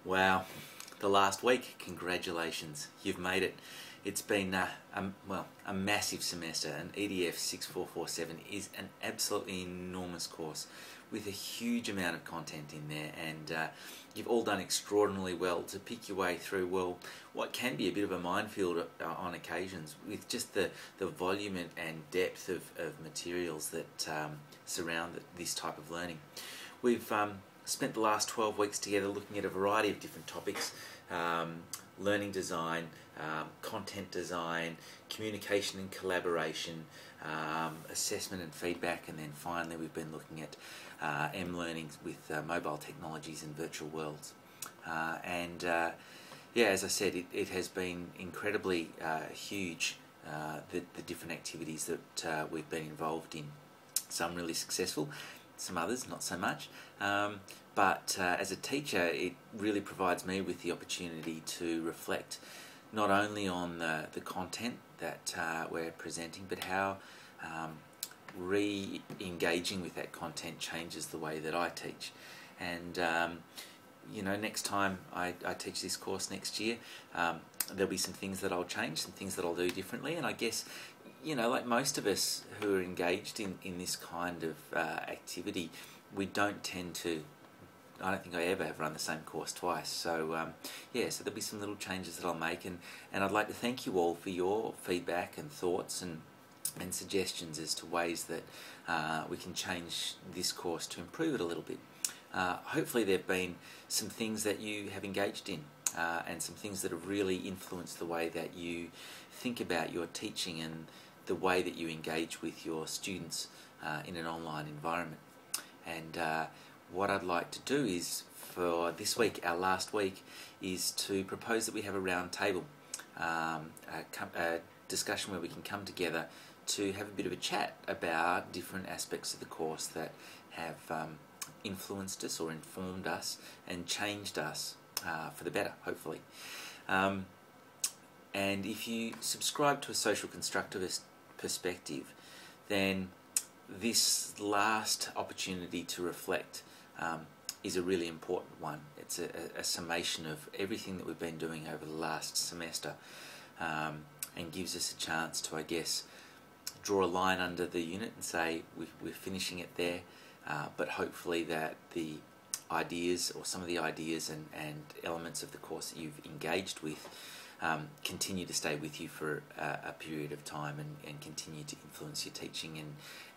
Wow, the last week, congratulations, you've made it. It's been a massive semester, and EDF 6447 is an absolutely enormous course with a huge amount of content in there, and you've all done extraordinarily well to pick your way through, well, what can be a bit of a minefield on occasions with just the volume and depth of materials that surround this type of learning. We've spent the last 12 weeks together looking at a variety of different topics: learning design, content design, communication and collaboration, assessment and feedback, and then finally we've been looking at M-learning with mobile technologies and virtual worlds. Yeah, as I said, it has been incredibly huge, the different activities that we've been involved in. Some really successful, some others not so much, but as a teacher it really provides me with the opportunity to reflect not only on the content that we're presenting, but how re-engaging with that content changes the way that I teach. And you know, next time I teach this course next year, there'll be some things that I'll change, some things that I'll do differently, and I guess, you know, like most of us who are engaged in this kind of activity, we don't tend to, I don't think I ever have run the same course twice. So yeah, so there'll be some little changes that I'll make, and I'd like to thank you all for your feedback and thoughts and suggestions as to ways that we can change this course to improve it a little bit. Hopefully there have been some things that you have engaged in, and some things that have really influenced the way that you think about your teaching and the way that you engage with your students in an online environment. And what I'd like to do is, for this week, our last week, is to propose that we have a round table, a discussion where we can come together to have a bit of a chat about different aspects of the course that have influenced us or informed us and changed us for the better, hopefully. And if you subscribe to a social constructivist perspective, then this last opportunity to reflect is a really important one. It's a summation of everything that we've been doing over the last semester, and gives us a chance to, I guess, draw a line under the unit and say we're finishing it there, but hopefully that the ideas, or some of the ideas and elements of the course that you've engaged with, continue to stay with you for a period of time, and continue to influence your teaching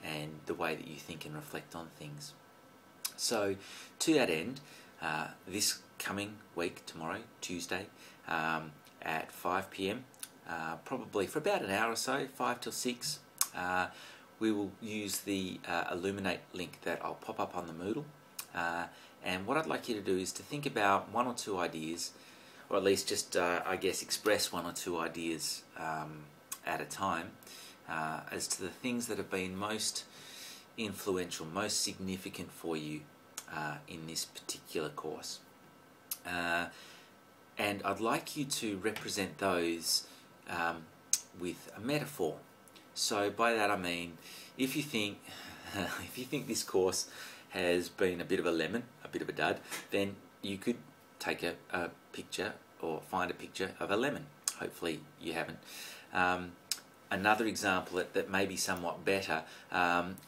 and the way that you think and reflect on things. So to that end, this coming week, tomorrow, Tuesday, at 5 p.m, probably for about an hour or so, 5 till 6, we will use the Elluminate link that I'll pop up on the Moodle. And what I'd like you to do is to think about one or two ideas, or at least just, I guess, express one or two ideas at a time, as to the things that have been most influential, most significant for you in this particular course. And I'd like you to represent those with a metaphor. So by that I mean, if you think this course has been a bit of a lemon, a bit of a dud, then you could take a picture, or find a picture of a lemon. Hopefully you haven't. Another example that may be somewhat better,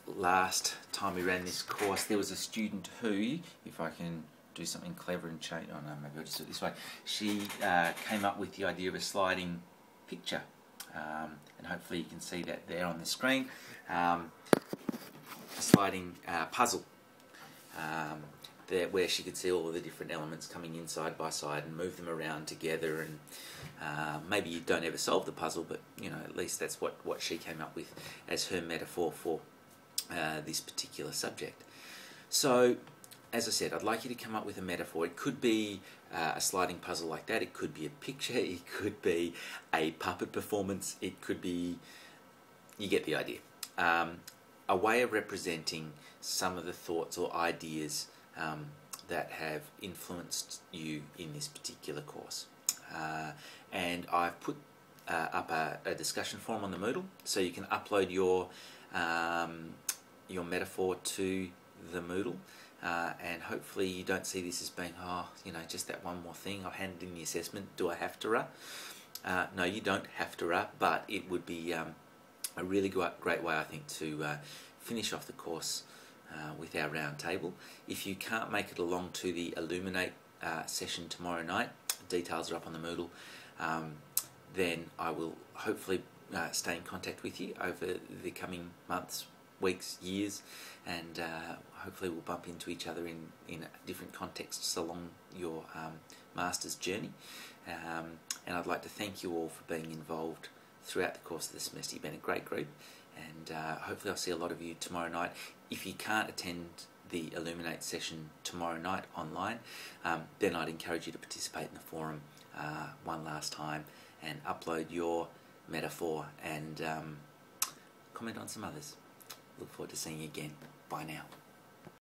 last time we ran this course, there was a student who, if I can do something clever and change, oh no, maybe I'll just do it this way, she came up with the idea of a sliding picture, and hopefully you can see that there on the screen, a sliding puzzle, there, where she could see all of the different elements coming in side by side and move them around together. And maybe you don't ever solve the puzzle, but you know, at least that's what she came up with as her metaphor for this particular subject. So as I said, I'd like you to come up with a metaphor. It could be a sliding puzzle like that, it could be a picture, it could be a puppet performance, it could be, you get the idea. A way of representing some of the thoughts or ideas that have influenced you in this particular course. And I've put up a discussion forum on the Moodle, so you can upload your metaphor to the Moodle, and hopefully you don't see this as being, just that one more thing. I've handed in the assessment, do I have to? No, you don't have to, but it would be a really great way, I think, to finish off the course with our round table. If you can't make it along to the Illuminate session tomorrow night, details are up on the Moodle, then I will hopefully stay in contact with you over the coming months, weeks, years, and hopefully we'll bump into each other in different contexts along your master's journey. And I'd like to thank you all for being involved throughout the course of the semester. You've been a great group, and hopefully I'll see a lot of you tomorrow night. If you can't attend the Illuminate session tomorrow night online, then I'd encourage you to participate in the forum one last time and upload your metaphor and comment on some others. Look forward to seeing you again. Bye now.